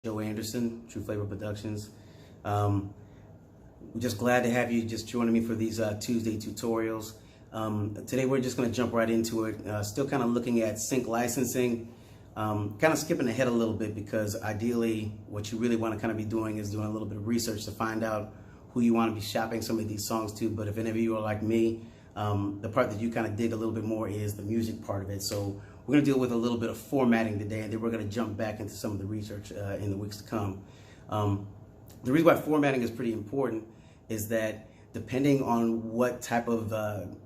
Joe Anderson, Truflava Productions. I'm just glad to have you just joining me for these Tuesday tutorials. Today we're just going to jump right into it. Still kind of looking at sync licensing. Kind of skipping ahead a little bit because ideally what you really want to kind of be doing is doing a little bit of research to find out who you want to be shopping some of these songs to. But if any of you are like me, the part that you kind of dig a little bit more is the music part of it. So we're going to deal with a little bit of formatting today, and then we're going to jump back into some of the research in the weeks to come. The reason why formatting is pretty important is that depending on what type of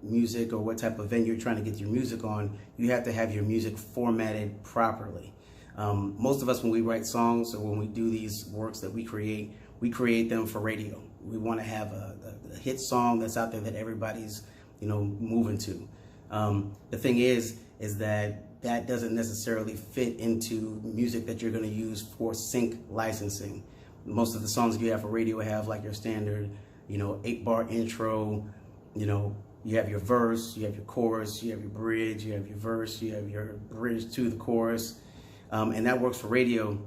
music or what type of venue you're trying to get your music on, you have to have your music formatted properly. Most of us, when we write songs or when we do these works that we create them for radio. We want to have a hit song that's out there that everybody's, moving to. The thing is that doesn't necessarily fit into music that you're going to use for sync licensing. Most of the songs you have for radio have like your standard, 8-bar intro, you have your verse, you have your chorus, you have your bridge, you have your verse, you have your bridge to the chorus, and that works for radio,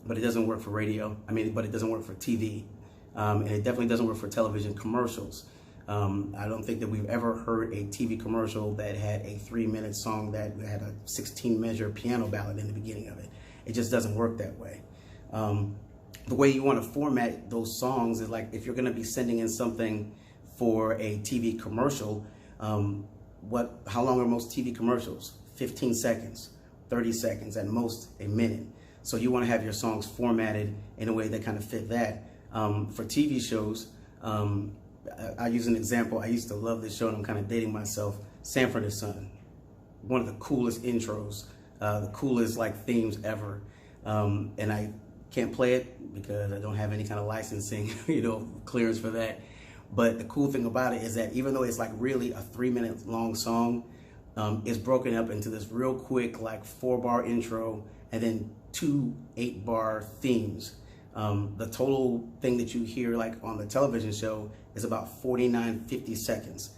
but it doesn't work for but it doesn't work for TV, and it definitely doesn't work for television commercials. I don't think that we've ever heard a TV commercial that had a 3-minute song that had a 16-measure piano ballad in the beginning of it. It just doesn't work that way. The way you want to format those songs is like if you're going to be sending in something for a TV commercial, how long are most TV commercials? 15 seconds, 30 seconds, at most a minute. So you want to have your songs formatted in a way that kind of fit that. For TV shows, I use an example. I used to love this show, and I'm kind of dating myself. Sanford & Son, one of the coolest intros, the coolest themes ever, and I can't play it because I don't have any kind of licensing, clearance for that. But the cool thing about it is that even though it's really a 3-minute long song, it's broken up into this real quick 4-bar intro and then 2 8-bar themes. The total thing that you hear on the television show is about 49-50 seconds.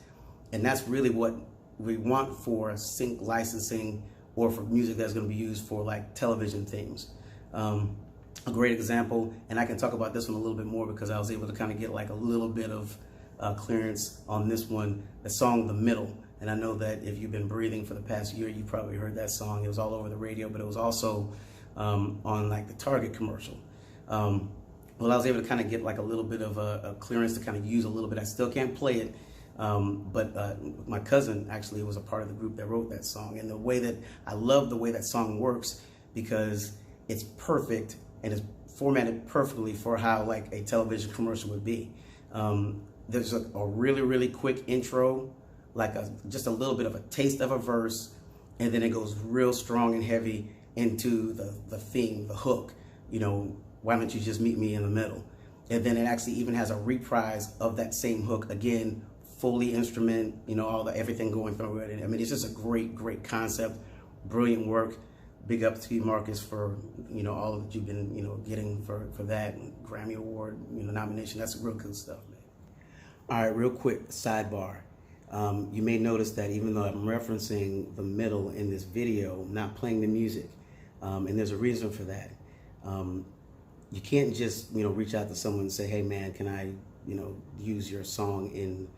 And that's really what we want for sync licensing or for music that's going to be used for television themes. A great example, and I can talk about this one a little bit more because I was able to kind of get a little bit of clearance on this one, the song The Middle. And I know that if you've been breathing for the past year, you probably heard that song. It was all over the radio, but it was also on the Target commercial. Well, I was able to kind of get a little bit of a clearance to kind of use a little bit. I still can't play it, but my cousin actually was a part of the group that wrote that song. And I love the way that song works because it's perfect and it's formatted perfectly for how a television commercial would be. There's a really, really quick intro, just a little bit of a taste of a verse, and then it goes real strong and heavy into the theme, the hook, why don't you just meet me in the middle? And then it actually even has a reprise of that same hook again, fully instrument, everything going through it. And it's just a great, great concept, brilliant work. Big up to you, Marcus, for all that you've been getting for that Grammy Award nomination. That's real good stuff, man. All right, real quick sidebar. You may notice that even though I'm referencing The Middle in this video, I'm not playing the music, and there's a reason for that. You can't just reach out to someone and say, hey man, can I use your song in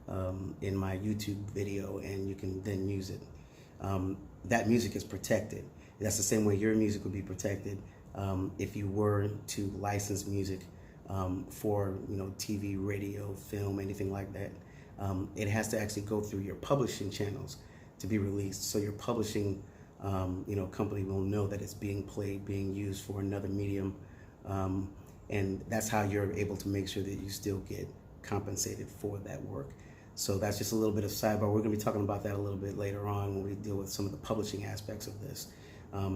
my YouTube video, and you can then use it. That music is protected. That's the same way your music would be protected if you were to license music for TV, radio, film, anything like that. It has to actually go through your publishing channels to be released. So your publishing company will know that it's being played, being used for another medium. And that's how you're able to make sure that you still get compensated for that work. So that's just a little bit of sidebar. We're going to be talking about that a little bit later on when we deal with some of the publishing aspects of this.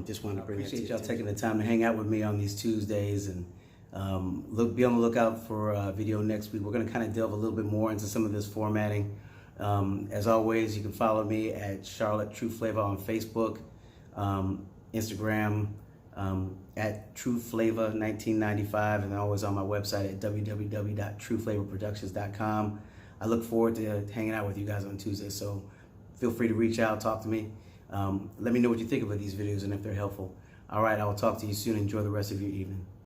Just wanted to bring appreciate y'all taking the time to hang out with me on these Tuesdays, and be on the lookout for a video next week. We're going to kind of delve a little bit more into some of this formatting. As always, you can follow me at Charlotte Truflava on Facebook, Instagram, at Truflava 1995, and always on my website at www.truflavaproductions.com. I look forward to hanging out with you guys on Tuesday, so feel free to reach out, talk to me. Let me know what you think about these videos and if they're helpful. All right, I will talk to you soon. Enjoy the rest of your evening.